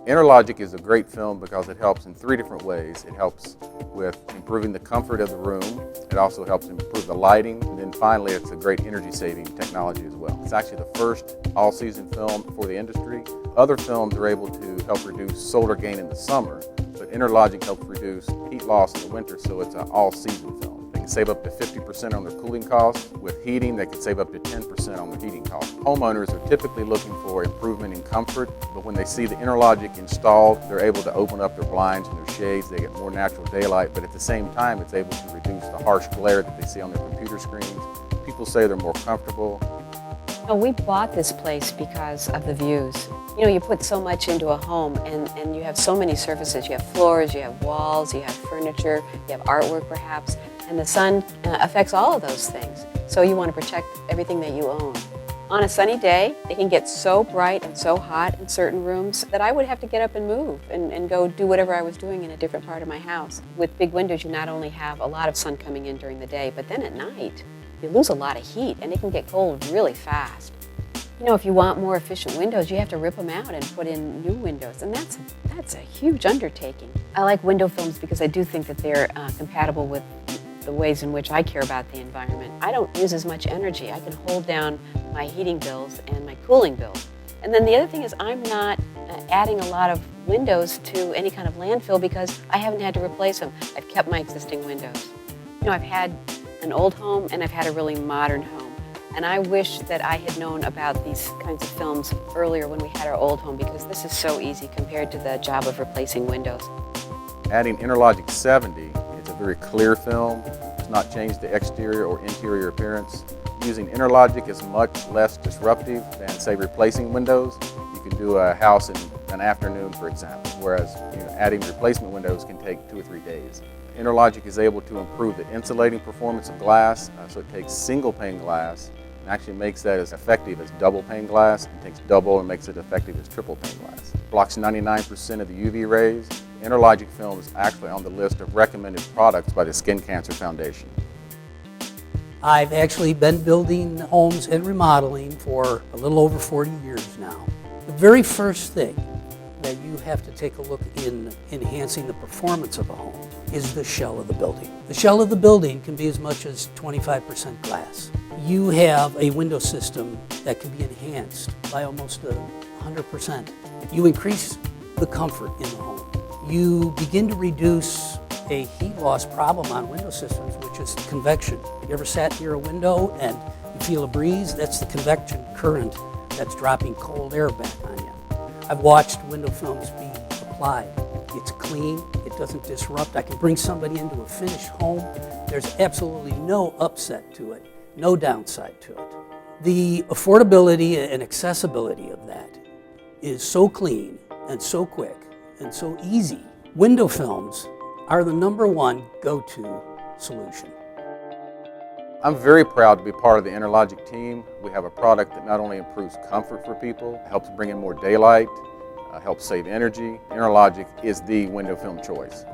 Enerlogic is a great film because it helps in 3 different ways. It helps with improving the comfort of the room. It also helps improve the lighting. And then finally, it's a great energy-saving technology as well. It's actually the first all-season film for the industry. Other films are able to help reduce solar gain in the summer, but Enerlogic helps reduce heat loss in the winter, so it's an all-season film. They can save up to 50% on their cooling costs. With heating, they can save up to 10% on their heating costs. Homeowners are typically looking for improvement in comfort, but when they see the Enerlogic installed, they're able to open up their blinds and their shades. They get more natural daylight, but at the same time, it's able to reduce the harsh glare that they see on their computer screens. People say they're more comfortable. Oh, we bought this place because of the views. You know, you put so much into a home and you have so many surfaces. You have floors, you have walls, you have furniture, you have artwork perhaps, and the sun affects all of those things. So you want to protect everything that you own. On a sunny day, it can get so bright and so hot in certain rooms that I would have to get up and move and go do whatever I was doing in a different part of my house. With big windows, you not only have a lot of sun coming in during the day, but then at night, you lose a lot of heat and it can get cold really fast. You know, if you want more efficient windows, you have to rip them out and put in new windows, and that's a huge undertaking. I like window films because I do think that they're compatible with the ways in which I care about the environment. I don't use as much energy. I can hold down my heating bills and my cooling bills. And then the other thing is I'm not adding a lot of windows to any kind of landfill because I haven't had to replace them. I've kept my existing windows. You know, I've had an old home and I've had a really modern home. And I wish that I had known about these kinds of films earlier when we had our old home because this is so easy compared to the job of replacing windows. Adding Enerlogic 70, it's a very clear film. It's not changed the exterior or interior appearance. Using Enerlogic is much less disruptive than, say, replacing windows. You can do a house in an afternoon, for example, whereas adding replacement windows can take 2 or 3 days. Enerlogic is able to improve the insulating performance of glass, so it takes single pane glass and actually makes that as effective as double pane glass, and takes double and makes it effective as triple pane glass. Blocks 99% of the UV rays. Enerlogic film is actually on the list of recommended products by the Skin Cancer Foundation. I've actually been building homes and remodeling for a little over 40 years now. The very first thing that you have to take a look in enhancing the performance of a home is the shell of the building. The shell of the building can be as much as 25% glass. You have a window system that can be enhanced by almost 100%. You increase the comfort in the home. You begin to reduce a heat loss problem on window systems, which is convection. You ever sat near a window and you feel a breeze? That's the convection current that's dropping cold air back on you. I've watched window films be applied. It's clean, it doesn't disrupt. I can bring somebody into a finished home. There's absolutely no upset to it, no downside to it. The affordability and accessibility of that is so clean and so quick and so easy. Window films are the #1 go-to solution. I'm very proud to be part of the Enerlogic team. We have a product that not only improves comfort for people, helps bring in more daylight, helps save energy. Enerlogic is the window film choice.